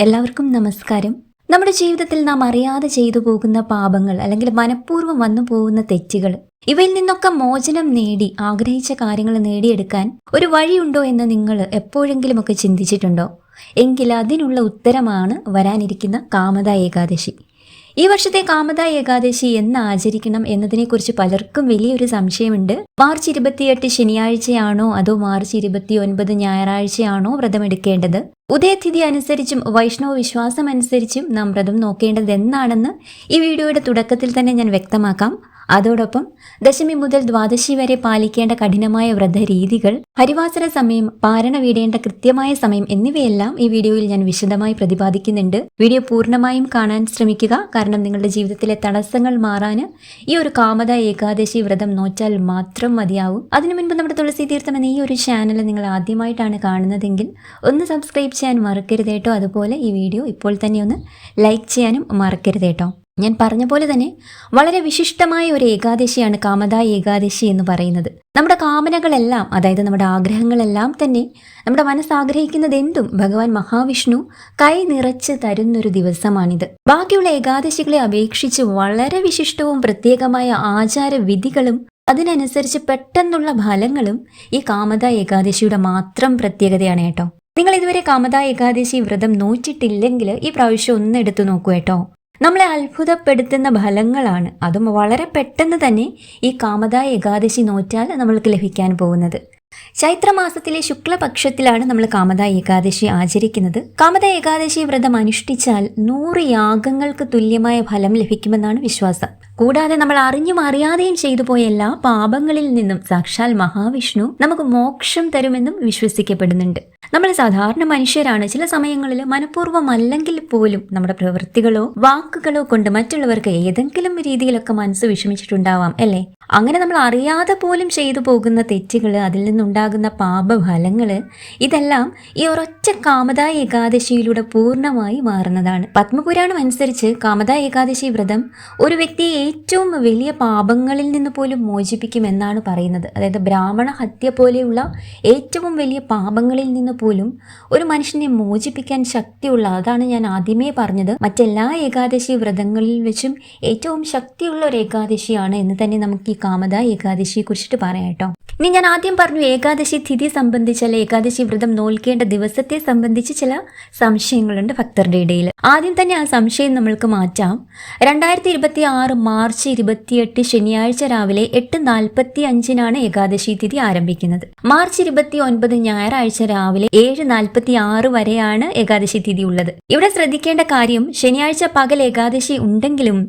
എല്ലാവർക്കും നമസ്കാരം. നമ്മുടെ ജീവിതത്തിൽ നാം അറിയാതെ ചെയ്തു പോകുന്ന പാപങ്ങൾ അല്ലെങ്കിൽ മനഃപൂർവ്വം വന്നു പോകുന്ന തെറ്റുകൾ, ഇവയിൽ നിന്നൊക്കെ മോചനം നേടി ആഗ്രഹിച്ച കാര്യങ്ങൾ നേടിയെടുക്കാൻ ഒരു വഴിയുണ്ടോ എന്ന് നിങ്ങൾ എപ്പോഴെങ്കിലുമൊക്കെ ചിന്തിച്ചിട്ടുണ്ടോ? എങ്കിൽ അതിനുള്ള ഉത്തരമാണ് വരാനിരിക്കുന്ന കാമദ ഏകാദശി. ഈ വർഷത്തെ കാമദ ഏകാദശി എന്ന് ആചരിക്കണം എന്നതിനെക്കുറിച്ച് പലർക്കും വലിയൊരു സംശയമുണ്ട്. മാർച്ച് 28 ശനിയാഴ്ചയാണോ അതോ മാർച്ച് 29 ഞായറാഴ്ചയാണോ വ്രതമെടുക്കേണ്ടത്? ഉദയതിഥി അനുസരിച്ചും വൈഷ്ണവ വിശ്വാസം അനുസരിച്ചും നാം വ്രതം നോക്കേണ്ടത് എന്നാണെന്ന് ഈ വീഡിയോയുടെ തുടക്കത്തിൽ തന്നെ ഞാൻ വ്യക്തമാക്കാം. അതോടൊപ്പം ദശമി മുതൽ ദ്വാദശി വരെ പാലിക്കേണ്ട കഠിനമായ വ്രതരീതികൾ, ഹരിവാസര സമയം, പാരണ വീടേണ്ട കൃത്യമായ സമയം എന്നിവയെല്ലാം ഈ വീഡിയോയിൽ ഞാൻ വിശദമായി പ്രതിപാദിക്കുന്നുണ്ട്. വീഡിയോ പൂർണ്ണമായും കാണാൻ ശ്രമിക്കുക. കാരണം നിങ്ങളുടെ ജീവിതത്തിലെ തടസ്സങ്ങൾ മാറാൻ ഈ ഒരു കാമദ ഏകാദശി വ്രതം നോറ്റാൽ മാത്രം മതിയാവും. അതിനു മുൻപ് നമ്മുടെ തുളസി തീർത്ഥം എന്ന ഈ ഒരു ചാനൽ നിങ്ങൾ ആദ്യമായിട്ടാണ് കാണുന്നതെങ്കിൽ ഒന്ന് സബ്സ്ക്രൈബ് ചെയ്യാൻ മറക്കരുതേട്ടോ. അതുപോലെ ഈ വീഡിയോ ഇപ്പോൾ തന്നെ ഒന്ന് ലൈക്ക് ചെയ്യാനും മറക്കരുതേട്ടോ. ഞാൻ പറഞ്ഞ പോലെ തന്നെ വളരെ വിശിഷ്ടമായ ഒരു ഏകാദശിയാണ് കാമദ ഏകാദശി എന്ന് പറയുന്നത്. നമ്മുടെ കാമനകളെല്ലാം, അതായത് നമ്മുടെ ആഗ്രഹങ്ങളെല്ലാം തന്നെ, നമ്മുടെ മനസ്സാഗ്രഹിക്കുന്നത് എന്തും ഭഗവാൻ മഹാവിഷ്ണു കൈ നിറച്ച് തരുന്നൊരു ദിവസമാണിത്. ബാക്കിയുള്ള ഏകാദശികളെ അപേക്ഷിച്ച് വളരെ വിശിഷ്ടവും പ്രത്യേകമായ ആചാരവിധികളും അതിനനുസരിച്ച് പെട്ടെന്നുള്ള ഫലങ്ങളും ഈ കാമദ ഏകാദശിയുടെ മാത്രം പ്രത്യേകതയാണ് കേട്ടോ. നിങ്ങൾ ഇതുവരെ കാമദ ഏകാദശി വ്രതം നോറ്റിട്ടില്ലെങ്കിൽ ഈ പ്രാവശ്യം ഒന്ന് എടുത്തു നോക്കൂ കേട്ടോ. നമ്മളെ അത്ഭുതപ്പെടുത്തുന്ന ഫലങ്ങളാണ്, അതും വളരെ പെട്ടെന്ന് തന്നെ ഈ കാമദ ഏകാദശി നോറ്റാൽ നമ്മൾക്ക് ലഭിക്കാൻ പോകുന്നത്. ചൈത്രമാസത്തിലെ ശുക്ലപക്ഷത്തിലാണ് നമ്മൾ കാമദ ഏകാദശി ആചരിക്കുന്നത്. കാമദ ഏകാദശി വ്രതം അനുഷ്ഠിച്ചാൽ 100 യാഗങ്ങൾക്ക് തുല്യമായ ഫലം ലഭിക്കുമെന്നാണ് വിശ്വാസം. കൂടാതെ നമ്മൾ അറിഞ്ഞും അറിയാതെയും ചെയ്തു പോയ എല്ലാ പാപങ്ങളിൽ നിന്നും സാക്ഷാൽ മഹാവിഷ്ണു നമുക്ക് മോക്ഷം തരുമെന്നും വിശ്വസിക്കപ്പെടുന്നുണ്ട്. നമ്മൾ സാധാരണ മനുഷ്യരാണ്. ചില സമയങ്ങളിൽ മനഃപൂർവ്വം അല്ലെങ്കിൽ പോലും നമ്മുടെ പ്രവൃത്തികളോ വാക്കുകളോ കൊണ്ട് മറ്റുള്ളവർക്ക് ഏതെങ്കിലും രീതിയിലൊക്കെ മനസ്സ് വിഷമിച്ചിട്ടുണ്ടാവാം അല്ലേ? അങ്ങനെ നമ്മൾ അറിയാതെ പോലും ചെയ്തു പോകുന്ന തെറ്റുകൾ, അതിൽ നിന്നുണ്ടാകുന്ന പാപഫലങ്ങള്, ഇതെല്ലാം ഈ ഒരൊറ്റ കാമദ ഏകാദശിയിലൂടെ പൂർണ്ണമായി മാറുന്നതാണ്. പത്മപുരാണം അനുസരിച്ച് കാമദ ഏകാദശി വ്രതം ഒരു വ്യക്തിയെ ഏറ്റവും വലിയ പാപങ്ങളിൽ നിന്ന് പോലും മോചിപ്പിക്കുമെന്നാണ് പറയുന്നത്. അതായത് ബ്രാഹ്മണ ഹത്യ പോലെയുള്ള ഏറ്റവും വലിയ പാപങ്ങളിൽ നിന്ന് പോലും ഒരു മനുഷ്യനെ മോചിപ്പിക്കാൻ ശക്തിയുള്ള, അതാണ് ഞാൻ ആദ്യമേ പറഞ്ഞത്, മറ്റെല്ലാ ഏകാദശി വ്രതങ്ങളിൽ വെച്ചും ഏറ്റവും ശക്തിയുള്ള ഒരു ഏകാദശിയാണ് എന്ന് തന്നെ നമുക്ക് ഈ കാമദ ഏകാദശിയെ കുറിച്ചിട്ട് പറയാം കേട്ടോ. ഇനി ഞാൻ ആദ്യം പറഞ്ഞു ഏകാദശി തിഥി സംബന്ധിച്ച്, അല്ല ഏകാദശി വ്രതം നോൽക്കേണ്ട ദിവസത്തെ സംബന്ധിച്ച് ചില സംശയങ്ങളുണ്ട് ഭക്തരുടെ ഇടയിൽ. ആദ്യം തന്നെ ആ സംശയം നമ്മൾക്ക് മാറ്റാം. 2026 മാർച്ച് 28 ശനിയാഴ്ച രാവിലെ 8:45 ഏകാദശി തിഥി ആരംഭിക്കുന്നത്. മാർച്ച് 29 ഞായറാഴ്ച രാവിലെ 7:46 വരെയാണ് ഏകാദശി തിഥി ഉള്ളത്. ഇവിടെ ശ്രദ്ധിക്കേണ്ട കാര്യം, ശനിയാഴ്ച പകൽ ഏകാദശി ഉണ്ടെങ്കിലും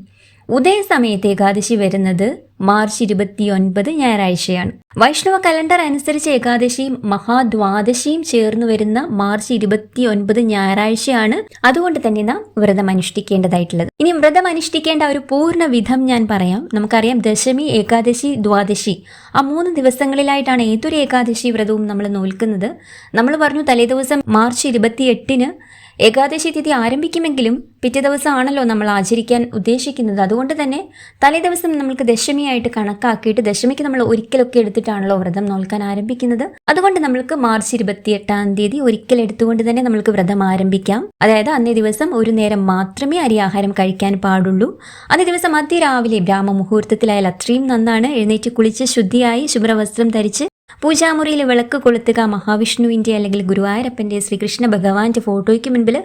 ഉദയ സമയത്ത് ഏകാദശി വരുന്നത് മാർച്ച് 29 ഞായറാഴ്ചയാണ്. വൈഷ്ണവ കലണ്ടർ അനുസരിച്ച് ഏകാദശിയും മഹാദ്വാദശിയും ചേർന്ന് വരുന്ന മാർച്ച് 29 ഞായറാഴ്ചയാണ്. അതുകൊണ്ട് തന്നെ നാം വ്രതം അനുഷ്ഠിക്കേണ്ടതായിട്ടുള്ളത്. ഇനി വ്രതം അനുഷ്ഠിക്കേണ്ട ഒരു പൂർണ്ണ വിധം ഞാൻ പറയാം. നമുക്കറിയാം ദശമി, ഏകാദശി, ദ്വാദശി, ആ 3 ദിവസങ്ങളിലായിട്ടാണ് ഏതൊരു ഏകാദശി വ്രതവും നമ്മൾ നോൽക്കുന്നത്. നമ്മൾ പറഞ്ഞു തലേദിവസം മാർച്ച് 28 ഏകാദശി തിഥി ആരംഭിക്കുമെങ്കിലും പിറ്റേ ദിവസമാണല്ലോ നമ്മൾ ആചരിക്കാൻ ഉദ്ദേശിക്കുന്നത്. അതുകൊണ്ട് തന്നെ തലേ ദിവസം നമ്മൾക്ക് ദശമിയായിട്ട് കണക്കാക്കിയിട്ട് ദശമിക്ക് നമ്മൾ ഒരിക്കലൊക്കെ എടുത്തിട്ടാണല്ലോ വ്രതം നോൽക്കാൻ ആരംഭിക്കുന്നത്. അതുകൊണ്ട് നമ്മൾക്ക് മാർച്ച് 28 ഒരിക്കൽ എടുത്തുകൊണ്ട് തന്നെ നമ്മൾക്ക് വ്രതം ആരംഭിക്കാം. അതായത് അന്നേ ദിവസം ഒരു നേരം മാത്രമേ അരിയാഹാരം കഴിക്കാൻ പാടുള്ളൂ. അന്നേ ദിവസം അതിരാവിലെ ബ്രാഹ്മമുഹൂർത്തത്തിലായാൽ അത്രയും നന്നാണ്. എഴുന്നേറ്റ് കുളിച്ച് ശുദ്ധിയായി ശുഭ്രവസ്ത്രം ധരിച്ച് പൂജാമുറിയിൽ വിളക്ക് കൊളുത്തുക. മഹാവിഷ്ണുവിൻ്റെ അല്ലെങ്കിൽ ഗുരുവായൂരപ്പൻ്റെ, ശ്രീകൃഷ്ണ ഭഗവാന്റെ ഫോട്ടോയ്ക്ക് മുൻപിൽ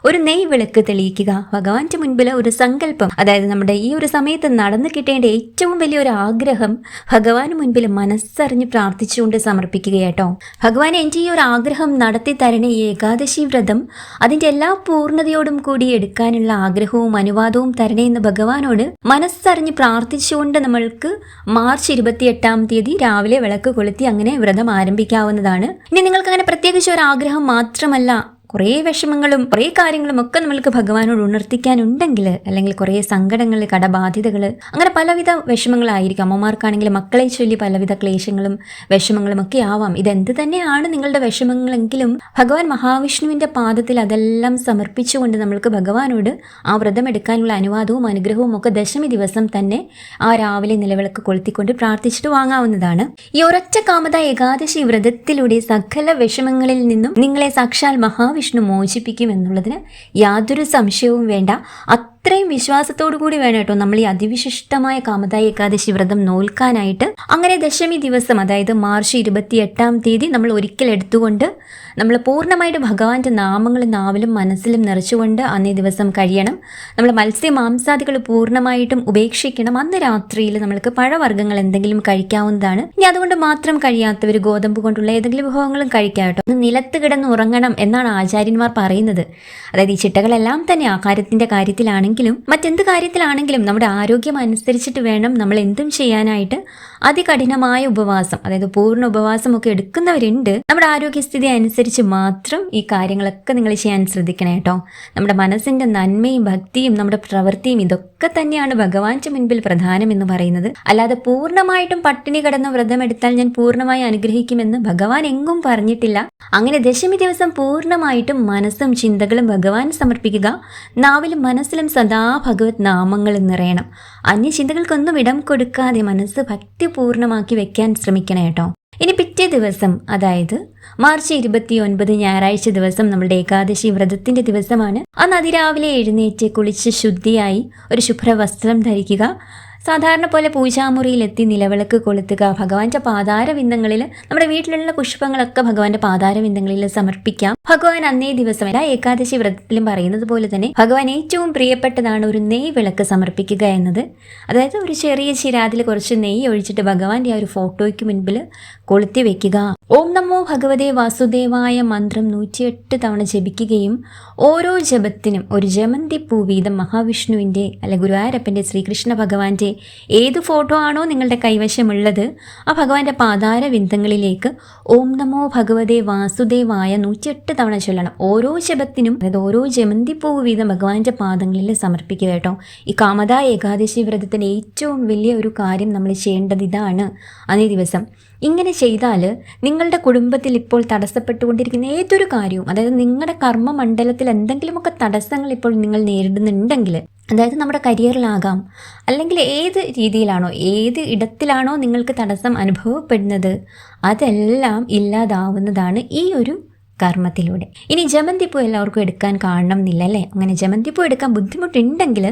ഒരു നെയ് വിളക്ക് തെളിയിക്കുക. ഭഗവാന്റെ മുൻപിൽ ഒരു സങ്കല്പം, അതായത് നമ്മുടെ ഈ ഒരു സമയത്ത് നടന്നു കിട്ടേണ്ട ഏറ്റവും വലിയൊരു ആഗ്രഹം ഭഗവാന് മുൻപിൽ മനസ്സറിഞ്ഞ് പ്രാർത്ഥിച്ചുകൊണ്ട് സമർപ്പിക്കുകയാട്ടോ. ഭഗവാൻ എൻ്റെ ഈ ഒരു ആഗ്രഹം നടത്തി തരണേ, ഈ ഏകാദശി വ്രതം അതിൻ്റെ എല്ലാ പൂർണ്ണതയോടും കൂടി എടുക്കാനുള്ള ആഗ്രഹവും അനുവാദവും തരണേ എന്ന് ഭഗവാനോട് മനസ്സറിഞ്ഞ് പ്രാർത്ഥിച്ചുകൊണ്ട് നമ്മൾക്ക് മാർച്ച് 28 രാവിലെ വിളക്ക് കൊളുത്തി അങ്ങനെ വ്രതം ആരംഭിക്കാവുന്നതാണ്. ഇനി നിങ്ങൾക്ക് അങ്ങനെ പ്രത്യേകിച്ച് ഒരു ആഗ്രഹം മാത്രമല്ല, കുറേ വിഷമങ്ങളും കുറേ കാര്യങ്ങളും ഒക്കെ നമ്മൾക്ക് ഭഗവാനോട് ഉണർത്തിക്കാനുണ്ടെങ്കിൽ, അല്ലെങ്കിൽ കുറേ സങ്കടങ്ങൾ, കടബാധ്യതകൾ, അങ്ങനെ പലവിധ വിഷമങ്ങളായിരിക്കും. അമ്മമാർക്കാണെങ്കിൽ മക്കളെ ചൊല്ലി പലവിധ ക്ലേശങ്ങളും വിഷമങ്ങളും ഒക്കെ ആവാം. ഇതെന്ത് തന്നെയാണ് നിങ്ങളുടെ വിഷമങ്ങളെങ്കിലും ഭഗവാൻ മഹാവിഷ്ണുവിൻ്റെ പാദത്തിൽ അതെല്ലാം സമർപ്പിച്ചുകൊണ്ട് നമ്മൾക്ക് ഭഗവാനോട് ആ വ്രതം എടുക്കാനുള്ള അനുവാദവും അനുഗ്രഹവും ഒക്കെ ദശമി ദിവസം തന്നെ ആ രാവിലെ നിലവിളക്ക് കൊളുത്തിക്കൊണ്ട് പ്രാർത്ഥിച്ചിട്ട് വാങ്ങാവുന്നതാണ്. ഈ ഒരൊറ്റ കാമദ ഏകാദശി വ്രതത്തിലൂടെ സകല വിഷമങ്ങളിൽ നിന്നും നിങ്ങളെ സാക്ഷാൽ മഹാവിഷ്ണു മഹാവിഷ്ണു മോചിപ്പിക്കും എന്നുള്ളതിന് യാതൊരു സംശയവും വേണ്ട. അത്രയും വിശ്വാസത്തോടു കൂടി വേണം കേട്ടോ നമ്മൾ ഈ അതിവിശിഷ്ടമായ കാമദായി ഏകാദശി വ്രതം നോൽക്കാനായിട്ട്. അങ്ങനെ ദശമി ദിവസം, അതായത് മാർച്ച് 28 നമ്മൾ ഒരിക്കൽ എടുത്തുകൊണ്ട് നമ്മൾ പൂർണ്ണമായിട്ട് ഭഗവാന്റെ നാമങ്ങൾ നാവിലും മനസ്സിലും നിറച്ചുകൊണ്ട് അന്നേ ദിവസം കഴിയണം. നമ്മൾ മത്സ്യ മാംസാദികൾ പൂർണ്ണമായിട്ടും ഉപേക്ഷിക്കണം. അന്ന് രാത്രിയിൽ നമ്മൾക്ക് പഴവർഗ്ഗങ്ങൾ എന്തെങ്കിലും കഴിക്കാവുന്നതാണ്. ഇനി അതുകൊണ്ട് മാത്രം കഴിയാത്തവർ ഗോതമ്പ് കൊണ്ടുള്ള ഏതെങ്കിലും വിഭവങ്ങളും കഴിക്കാം കേട്ടോ. നിലത്ത് കിടന്ന് ഉറങ്ങണം എന്നാണ് ആചാര്യന്മാർ പറയുന്നത്. അതായത് ഈ ചിട്ടകളെല്ലാം തന്നെ ആഹാരത്തിന്റെ കാര്യത്തിലാണെങ്കിലും മറ്റെന്ത് കാര്യത്തിലാണെങ്കിലും നമ്മുടെ ആരോഗ്യം അനുസരിച്ചിട്ട് വേണം നമ്മൾ എന്തും ചെയ്യാനായിട്ട്. അതികഠിനമായ ഉപവാസം, അതായത് പൂർണ്ണ ഉപവാസം ഒക്കെ എടുക്കുന്നവരുണ്ട്. നമ്മുടെ ആരോഗ്യസ്ഥിതി അനുസരിച്ച് മാത്രം ഈ കാര്യങ്ങളൊക്കെ നിങ്ങൾ ചെയ്യാൻ ശ്രദ്ധിക്കണം കേട്ടോ. നമ്മുടെ മനസ്സിന്റെ നന്മയും ഭക്തിയും നമ്മുടെ പ്രവൃത്തിയും ഇതൊക്കെ തന്നെയാണ് ഭഗവാന്റെ മുൻപിൽ പ്രധാനം എന്ന് പറയുന്നത്. അല്ലാതെ പൂർണ്ണമായിട്ടും പട്ടിണി കിടന്ന വ്രതം എടുത്താൽ ഞാൻ പൂർണ്ണമായി അനുഗ്രഹിക്കുമെന്ന് ഭഗവാൻ എങ്ങും പറഞ്ഞിട്ടില്ല. അങ്ങനെ ദശമി ദിവസം പൂർണ്ണമായിട്ടും മനസ്സും ചിന്തകളും ഭഗവാൻ സമർപ്പിക്കുക. നാവിലും മനസ്സിലും സദാ ഭഗവത് നാമങ്ങൾ നിറയണം. അന്യ ചിന്തകൾക്കൊന്നും ഇടം കൊടുക്കാതെ മനസ്സ് ഭക്തിപൂർണ്ണമാക്കി വെക്കാൻ ശ്രമിക്കണം കേട്ടോ. ഇനി പിറ്റേ ദിവസം, അതായത് മാർച്ച് 29 ഞായറാഴ്ച ദിവസം നമ്മളുടെ ഏകാദശി വ്രതത്തിന്റെ ദിവസമാണ്. അന്ന് അതിരാവിലെ എഴുന്നേറ്റ് കുളിച്ച് ശുദ്ധിയായി ഒരു ശുഭ്രവസ്ത്രം ധരിക്കുക. സാധാരണ പോലെ പൂജാമുറിയിലെത്തി നിലവിളക്ക് കൊളുത്തുക. ഭഗവാന്റെ പാതാരവിന്ദങ്ങളിൽ നമ്മുടെ വീട്ടിലുള്ള പുഷ്പങ്ങളൊക്കെ ഭഗവാന്റെ പാതാരവിന്ദങ്ങളിൽ സമർപ്പിക്കാം. ഭഗവാൻ അന്നേ ദിവസം എല്ലാ ഏകാദശി വ്രതത്തിലും പറയുന്നത് പോലെ തന്നെ ഭഗവാൻ ഏറ്റവും പ്രിയപ്പെട്ടതാണ് ഒരു നെയ് വിളക്ക് സമർപ്പിക്കുക എന്നത്. അതായത് ഒരു ചെറിയ ചിരാതിൽ കുറച്ച് നെയ്യ് ഒഴിച്ചിട്ട് ഭഗവാന്റെ ആ ഒരു ഫോട്ടോയ്ക്ക് മുൻപിൽ കൊളുത്തി വെക്കുക. ഓം നമോ ഭഗവതേ വാസുദേവായ മന്ത്രം 108 തവണ ജപിക്കുകയും ഓരോ ജപത്തിനും ഒരു ജമന്തി പൂ വീതം മഹാവിഷ്ണുവിൻ്റെ അല്ലെ ഗുരുവായൂരപ്പൻ്റെ ശ്രീകൃഷ്ണ ഭഗവാന്റെ ഏത് ഫോട്ടോ ആണോ നിങ്ങളുടെ കൈവശമുള്ളത് ആ ഭഗവാന്റെ പാതാരവിന്ദങ്ങളിലേക്ക് ഓം നമോ ഭഗവതേ വാസുദേവായ 108 തവണ ചൊല്ലണം. ഓരോ ജപത്തിനും, അതായത് ഓരോ ജമന്തിപ്പൂ വീതം ഭഗവാന്റെ പാദങ്ങളിൽ സമർപ്പിക്കുക കേട്ടോ. ഈ കാമദാ ഏകാദശി വ്രതത്തിന് ഏറ്റവും വലിയ ഒരു കാര്യം നമ്മൾ ചെയ്യേണ്ടത് ഇതാണ്. അന്നേ ദിവസം ഇങ്ങനെ ചെയ്താൽ നിങ്ങളുടെ കുടുംബത്തിൽ ഇപ്പോൾ തടസ്സപ്പെട്ടുകൊണ്ടിരിക്കുന്ന ഏതൊരു കാര്യവും, അതായത് നിങ്ങളുടെ കർമ്മമണ്ഡലത്തിൽ എന്തെങ്കിലുമൊക്കെ തടസ്സങ്ങൾ ഇപ്പോൾ നിങ്ങൾ നേരിടുന്നുണ്ടെങ്കിൽ, അതായത് നമ്മുടെ കരിയറിലാകാം, അല്ലെങ്കിൽ ഏത് രീതിയിലാണോ ഏത് ഇടത്തിലാണോ നിങ്ങൾക്ക് തടസ്സം അനുഭവപ്പെടുന്നത് അതെല്ലാം ഇല്ലാതാവുന്നതാണ് ഈ ഒരു കർമ്മത്തിലൂടെ. ഇനി ജമന്തിപ്പൂ എല്ലാവർക്കും എടുക്കാൻ കാണണം എന്നില്ല അല്ലേ? അങ്ങനെ ജമന്തിപ്പൂ എടുക്കാൻ ബുദ്ധിമുട്ടുണ്ടെങ്കിൽ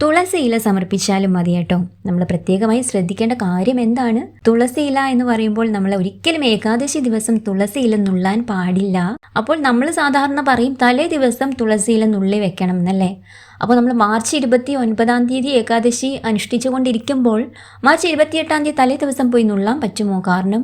തുളസി ഇല സമർപ്പിച്ചാലും മതി കേട്ടോ. നമ്മൾ പ്രത്യേകമായി ശ്രദ്ധിക്കേണ്ട കാര്യം എന്താണ്? തുളസി ഇല എന്ന് പറയുമ്പോൾ നമ്മൾ ഒരിക്കലും ഏകാദശി ദിവസം തുളസി ഇല നുള്ളാൻ പാടില്ല. അപ്പോൾ നമ്മൾ സാധാരണ പറയും തലേ ദിവസം തുളസി ഇല നുള്ളി വെക്കണം എന്നല്ലേ? അപ്പോൾ നമ്മൾ മാർച്ച് 29 ഏകാദശി അനുഷ്ഠിച്ചുകൊണ്ടിരിക്കുമ്പോൾ മാർച്ച് 28 തലേ ദിവസം പോയി നുള്ളാൻ പറ്റുമോ? കാരണം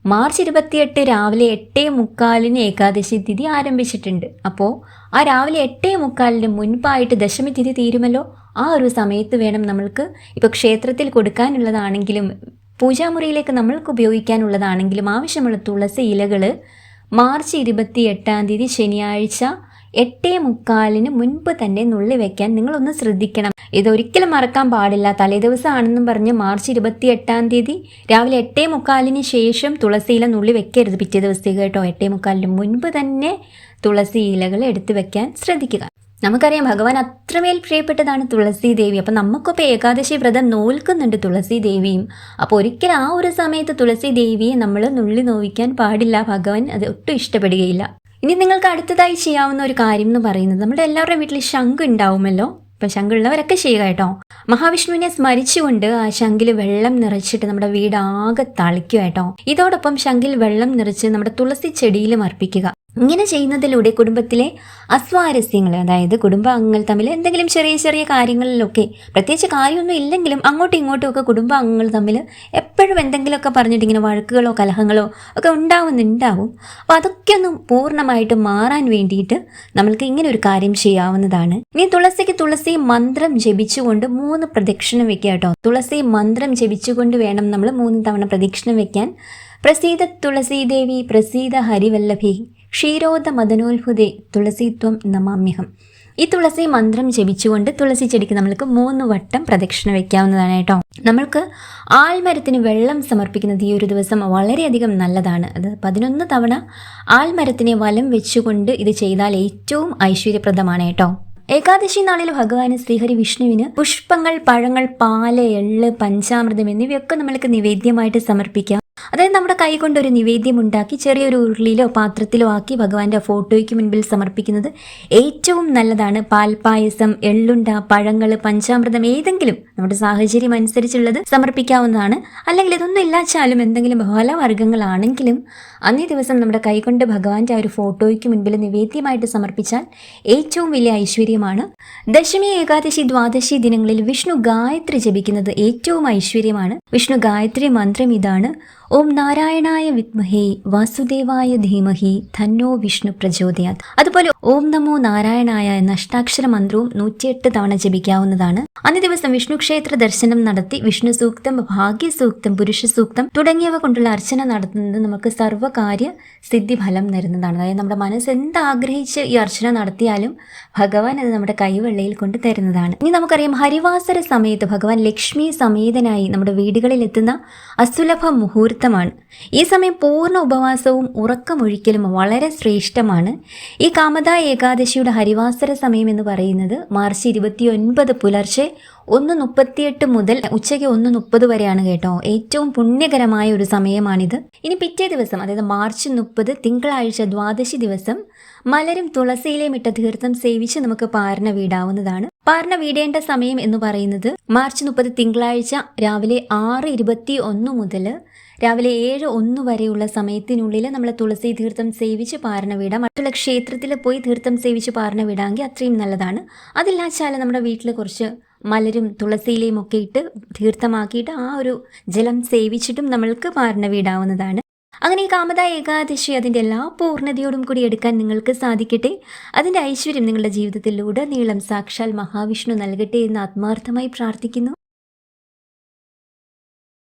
മാർച്ച് 28 രാവിലെ 8:45 ഏകാദശി തിഥി ആരംഭിച്ചിട്ടുണ്ട്. അപ്പോൾ ആ രാവിലെ 8:45 മുൻപായിട്ട് ദശമി തിഥി തീരുമല്ലോ. ആ ഒരു സമയത്ത് വേണം നമ്മൾക്ക് ഇപ്പോൾ ക്ഷേത്രത്തിൽ കൊടുക്കാനുള്ളതാണെങ്കിലും പൂജാമുറിയിലേക്ക് നമ്മൾക്ക് ഉപയോഗിക്കാനുള്ളതാണെങ്കിലും ആവശ്യമുള്ള തുളസി ഇലകൾ മാർച്ച് 28 ശനിയാഴ്ച 8:45 മുൻപ് തന്നെ നുള്ളി വെക്കാൻ നിങ്ങളൊന്ന് ശ്രദ്ധിക്കണം. ഇതൊരിക്കലും മറക്കാൻ പാടില്ല. തലേദിവസമാണെന്നും പറഞ്ഞ് മാർച്ച് 28 രാവിലെ 8:45 ശേഷം തുളസി ഇല നുള്ളി വെക്കരുത്. പിറ്റേ ദിവസത്തേക്ക് കേട്ടോ. 8:45 മുൻപ് തന്നെ തുളസി ഇലകൾ എടുത്തു വെക്കാൻ ശ്രദ്ധിക്കുക. നമുക്കറിയാം ഭഗവാൻ അത്രമേൽ പ്രിയപ്പെട്ടതാണ് തുളസി ദേവി. അപ്പം നമുക്കിപ്പോൾ ഏകാദശി വ്രതം നോൽക്കുന്നുണ്ട് തുളസി ദേവിയും. അപ്പോൾ ഒരിക്കലും ആ ഒരു സമയത്ത് തുളസി ദേവിയെ നമ്മൾ നുള്ളി നോവിക്കാൻ പാടില്ല. ഭഗവാൻ അത് ഒട്ടും ഇഷ്ടപ്പെടുകയില്ല. ഇനി നിങ്ങൾക്ക് അടുത്തതായി ചെയ്യാവുന്ന ഒരു കാര്യം എന്ന് പറയുന്നത്, നമ്മുടെ എല്ലാവരുടെ വീട്ടിൽ ശംഖ് ഉണ്ടാവുമല്ലോ. ഇപ്പം ശംഖുള്ളവരൊക്കെ ചെയ്യുക കേട്ടോ. മഹാവിഷ്ണുവിനെ സ്മരിച്ചുകൊണ്ട് ആ ശംഖിൽ വെള്ളം നിറച്ചിട്ട് നമ്മുടെ വീടാകെ തളിക്കുക കേട്ടോ. ഇതോടൊപ്പം ശംഖിൽ വെള്ളം നിറച്ച് നമ്മുടെ തുളസി ചെടിയിലും അർപ്പിക്കുക. ഇങ്ങനെ ചെയ്യുന്നതിലൂടെ കുടുംബത്തിലെ അസ്വാരസ്യങ്ങൾ, അതായത് കുടുംബാംഗങ്ങൾ തമ്മിൽ എന്തെങ്കിലും ചെറിയ ചെറിയ കാര്യങ്ങളിലൊക്കെ, പ്രത്യേകിച്ച് കാര്യമൊന്നും ഇല്ലെങ്കിലും അങ്ങോട്ടും ഇങ്ങോട്ടും ഒക്കെ കുടുംബാംഗങ്ങൾ തമ്മിൽ എപ്പോഴും എന്തെങ്കിലുമൊക്കെ പറഞ്ഞിട്ട് ഇങ്ങനെ വഴക്കുകളോ കലഹങ്ങളോ ഒക്കെ ഉണ്ടാവും. അപ്പോൾ അതൊക്കെ ഒന്ന് പൂർണ്ണമായിട്ട് മാറാൻ വേണ്ടിയിട്ട് നമ്മൾക്ക് ഇങ്ങനെ ഒരു കാര്യം ചെയ്യാവുന്നതാണ്. ഇനി തുളസിക്ക് തുളസി മന്ത്രം ജപിച്ചുകൊണ്ട് 3 പ്രദക്ഷിണം വെക്കുക കേട്ടോ. തുളസി മന്ത്രം ജപിച്ചുകൊണ്ട് വേണം നമ്മൾ 3 തവണ പ്രദക്ഷിണം വെക്കാൻ. പ്രസീദ തുളസീദേവി പ്രസീദ ഹരിവല്ലഭി ക്ഷീരോദ മദനോത്ഭുതേ തുളസീത്വം നമാമ്യഹം. ഈ തുളസി മന്ത്രം ജപിച്ചുകൊണ്ട് തുളസി ചെടിക്ക് നമ്മൾക്ക് 3 വട്ടം പ്രദക്ഷിണ വയ്ക്കാവുന്നതാണ് കേട്ടോ. നമ്മൾക്ക് ആൽമരത്തിന് വെള്ളം സമർപ്പിക്കുന്നത് ഈ ഒരു ദിവസം വളരെയധികം നല്ലതാണ്. അത് 11 തവണ ആൽമരത്തിനെ വലം വെച്ചുകൊണ്ട് ഇത് ചെയ്താൽ ഏറ്റവും ഐശ്വര്യപ്രദമാണ് കേട്ടോ. ഏകാദശി നാളിൽ ഭഗവാന് ശ്രീഹരി വിഷ്ണുവിന് പുഷ്പങ്ങൾ, പഴങ്ങൾ, പാല്, എള്ള്, പഞ്ചാമൃതം എന്നിവയൊക്കെ നമ്മൾക്ക് നിവേദ്യമായിട്ട് സമർപ്പിക്കാം. അതായത് നമ്മുടെ കൈ കൊണ്ടൊരു നിവേദ്യം ഉണ്ടാക്കി ചെറിയൊരു ഉരുളിയിലോ പാത്രത്തിലോ ആക്കി ഭഗവാന്റെ ഫോട്ടോയ്ക്ക് മുൻപിൽ സമർപ്പിക്കുന്നത് ഏറ്റവും നല്ലതാണ്. പാൽപ്പായസം, എള്ളുണ്ട, പഴങ്ങൾ, പഞ്ചാമൃതം ഏതെങ്കിലും നമ്മുടെ സാഹചര്യം അനുസരിച്ചുള്ളത് സമർപ്പിക്കാവുന്നതാണ്. അല്ലെങ്കിൽ ഇതൊന്നും ഇല്ലാച്ചാലും എന്തെങ്കിലും ഫലവർഗ്ഗങ്ങളാണെങ്കിലും അന്നേ ദിവസം നമ്മുടെ കൈകൊണ്ട് ഭഗവാന്റെ ആ ഒരു ഫോട്ടോയ്ക്ക് മുൻപിൽ നിവേദ്യമായിട്ട് സമർപ്പിച്ചാൽ ഏറ്റവും വലിയ ഐശ്വര്യമാണ്. ദശമി, ഏകാദശി, ദ്വാദശി ദിനങ്ങളിൽ വിഷ്ണു ഗായത്രി ജപിക്കുന്നത് ഏറ്റവും ഐശ്വര്യമാണ്. വിഷ്ണു ഗായത്രി മന്ത്രം ഇതാണ്: ഓം നാരായണായ വിദ്മഹേ വാസുദേവായ ധീമഹി തന്നോ വിഷ്ണു പ്രചോദയാത്. അതുപോലെ ഓം നമോ നാരായണായ എന്ന അഷ്ടാക്ഷര മന്ത്രവും 108 തവണ ജപിക്കാവുന്നതാണ്. അന്നേ ദിവസം വിഷ്ണു ക്ഷേത്ര ദർശനം നടത്തി വിഷ്ണു സൂക്തം, ഭാഗ്യ സൂക്തം, പുരുഷ സൂക്തം തുടങ്ങിയവ കൊണ്ടുള്ള അർച്ചന നടത്തുന്നത് നമുക്ക് സർവ്വകാര്യ സിദ്ധി ഫലം തരുന്നതാണ്. അതായത് നമ്മുടെ മനസ്സ് എന്താഗ്രഹിച്ച് ഈ അർച്ചന നടത്തിയാലും ഭഗവാൻ അത് നമ്മുടെ കൈവെള്ളയിൽ കൊണ്ട് തരുന്നതാണ്. ഇനി നമുക്കറിയാം, ഹരിവാസര സമയത്ത് ഭഗവാൻ ലക്ഷ്മി സമേതനായി നമ്മുടെ വീടുകളിൽ എത്തുന്ന അസുലഭ മുഹൂർത്തമാണ്. ഈ സമയം പൂർണ്ണ ഉപവാസവും ഉറക്കമൊഴിക്കലും വളരെ ശ്രേഷ്ഠമാണ്. ഈ കാമദ ഏകാദശിയുടെ ഹരിവാസര സമയം എന്ന് പറയുന്നത് മാർച്ച് 29 പുലർച്ചെ 1:38 മുതൽ ഉച്ചയ്ക്ക് 1:30 വരെയാണ് കേട്ടോ. ഏറ്റവും പുണ്യകരമായ ഒരു സമയമാണിത്. ഇനി പിറ്റേ ദിവസം, അതായത് മാർച്ച് 30 തിങ്കളാഴ്ച ദ്വാദശി ദിവസം മലരും തുളസിയിലെയും ഇട്ട തീർത്ഥം സേവിച്ച് നമുക്ക് പാരണ വീടാവുന്നതാണ്. പാരണ വീടേണ്ട സമയം എന്ന് പറയുന്നത് മാർച്ച് 30 തിങ്കളാഴ്ച രാവിലെ 6:21 മുതൽ രാവിലെ 7:01 വരെയുള്ള സമയത്തിനുള്ളിൽ നമ്മൾ തുളസി തീർത്ഥം സേവിച്ച് പാരണ വീടാം. മറ്റുള്ള ക്ഷേത്രത്തിൽ പോയി തീർത്ഥം സേവിച്ച് പാരണ വീടാമെങ്കിൽ അത്രയും നല്ലതാണ്. അതില്ലാച്ചാൽ നമ്മുടെ വീട്ടിൽ കുറച്ച് മലരും തുളസിയിലെയും ഒക്കെ ഇട്ട് തീർത്ഥമാക്കിയിട്ട് ആ ഒരു ജലം സേവിച്ചിട്ടും നമ്മൾക്ക് പാരണ വീടാവുന്നതാണ്. അങ്ങനെ ഈ കാമദ ഏകാദശി അതിൻ്റെ എല്ലാ പൂർണ്ണതയോടും കൂടി എടുക്കാൻ നിങ്ങൾക്ക് സാധിക്കട്ടെ. അതിൻ്റെ ഐശ്വര്യം നിങ്ങളുടെ ജീവിതത്തിലൂടെ നീളം സാക്ഷാൽ മഹാവിഷ്ണു നൽകട്ടെ എന്ന് ആത്മാർത്ഥമായി പ്രാർത്ഥിക്കുന്നു.